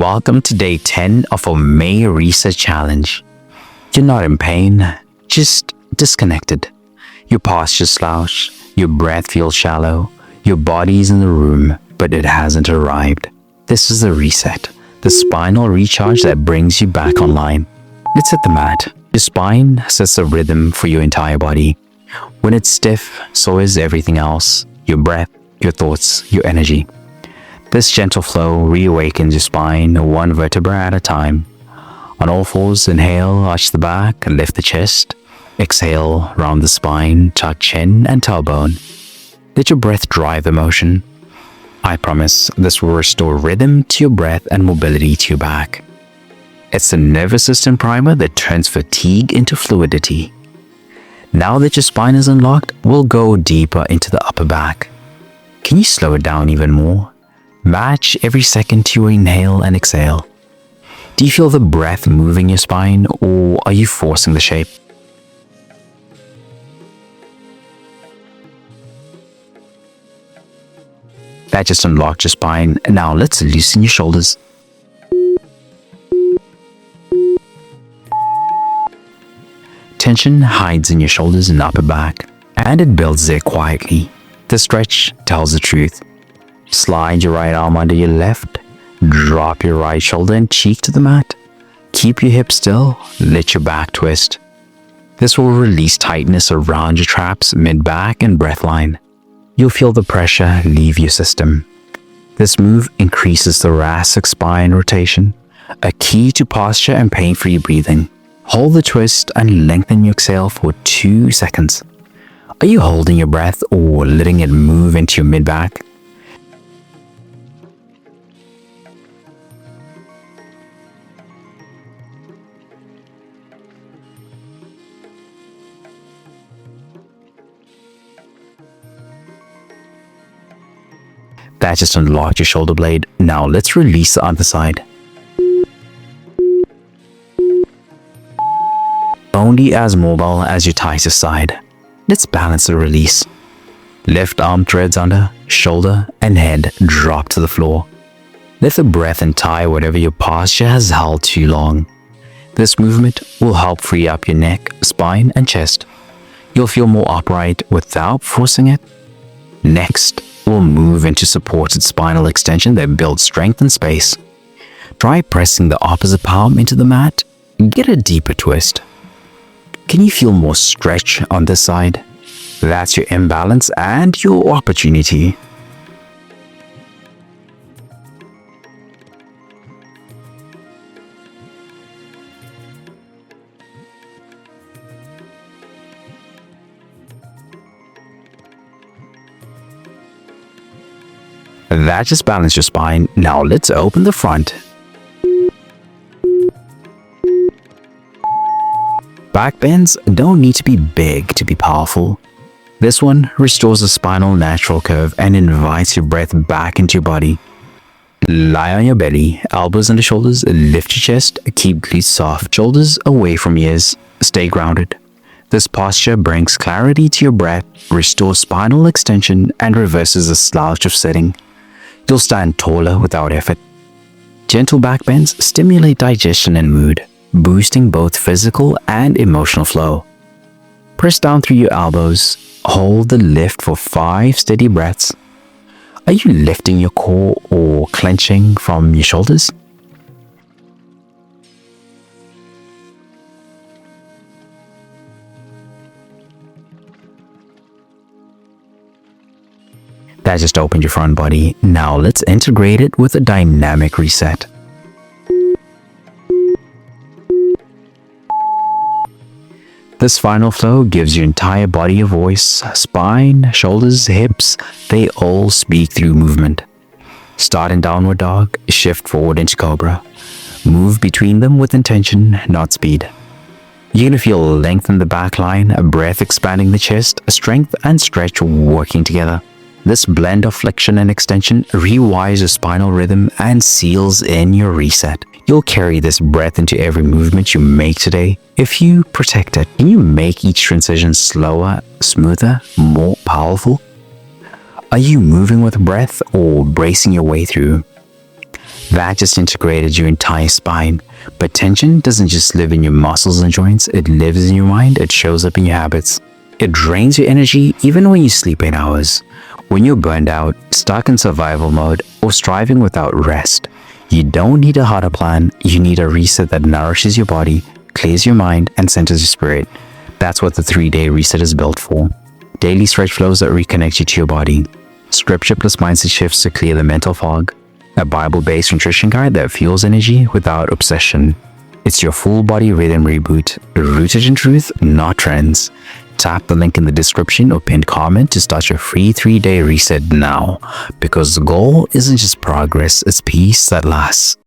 Welcome to day 10 of our May Reset Challenge. You're not in pain, just disconnected. Your posture slouched, your breath feels shallow, your body's in the room, but it hasn't arrived. This is the reset, the spinal recharge that brings you back online. Let's hit the mat. Your spine sets a rhythm for your entire body. When it's stiff, so is everything else. Your breath, your thoughts, your energy. This gentle flow reawakens your spine one vertebra at a time. On all fours, inhale, arch the back, lift the chest. Exhale, round the spine, tuck chin and tailbone. Let your breath drive the motion. I promise this will restore rhythm to your breath and mobility to your back. It's the nervous system primer that turns fatigue into fluidity. Now that your spine is unlocked, we'll go deeper into the upper back. Can you slow it down even more? Match every second to your inhale and exhale. Do you feel the breath moving your spine, or are you forcing the shape? That just unlocked your spine. Now let's loosen your shoulders. Tension hides in your shoulders and upper back, and it builds there quietly. The stretch tells the truth. Slide your right arm under your left, drop your right shoulder and cheek to the mat. Keep your hips still, let your back twist. This will release tightness around your traps, mid-back and breath line. You'll feel the pressure leave your system. This move increases thoracic spine rotation, a key to posture and pain-free breathing. Hold the twist and lengthen your exhale for 2 seconds. Are you holding your breath or letting it move into your mid-back? That just unlocked your shoulder blade. Now let's release the other side. Only as mobile as your tightest side. Let's balance the release. Left arm threads under, shoulder and head drop to the floor. Let the breath untie whatever your posture has held too long. This movement will help free up your neck, spine and chest. You'll feel more upright without forcing it. Next, we'll move into supported spinal extension that builds strength and space. Try pressing the opposite palm into the mat. Get a deeper twist. Can you feel more stretch on this side? That's your imbalance and your opportunity. That just balanced your spine. Now let's open the front. Back bends don't need to be big to be powerful. This one restores the spinal natural curve and invites your breath back into your body. Lie on your belly, elbows under shoulders, lift your chest, keep glutes soft, shoulders away from ears, stay grounded. This posture brings clarity to your breath, restores spinal extension, and reverses the slouch of sitting. You'll stand taller without effort. Gentle back bends stimulate digestion and mood, boosting both physical and emotional flow. Press down through your elbows. Hold the lift for 5 steady breaths. Are you lifting your core or clenching from your shoulders? That just opened your front body. Now let's integrate it with a dynamic reset. This final flow gives your entire body a voice. Spine, shoulders, hips, they all speak through movement. Start in downward dog, shift forward into cobra. Move between them with intention, not speed. You're gonna feel length in the back line, a breath expanding the chest, strength and stretch working together. This blend of flexion and extension rewires your spinal rhythm and seals in your reset. You'll carry this breath into every movement you make today. If you protect it, can you make each transition slower, smoother, more powerful? Are you moving with breath or bracing your way through? That just integrated your entire spine. But tension doesn't just live in your muscles and joints, it lives in your mind, it shows up in your habits. It drains your energy even when you sleep 8 hours. When you're burned out, stuck in survival mode, or striving without rest, you don't need a harder plan, you need a reset that nourishes your body, clears your mind, and centers your spirit. That's what the 3-day reset is built for. Daily stretch flows that reconnect you to your body. Scripture plus mindset shifts to clear the mental fog. A Bible-based nutrition guide that fuels energy without obsession. It's your full body rhythm reboot, rooted in truth, not trends. Tap the link in the description or pinned comment to start your free 3-day reset now, because the goal isn't just progress, it's peace that lasts.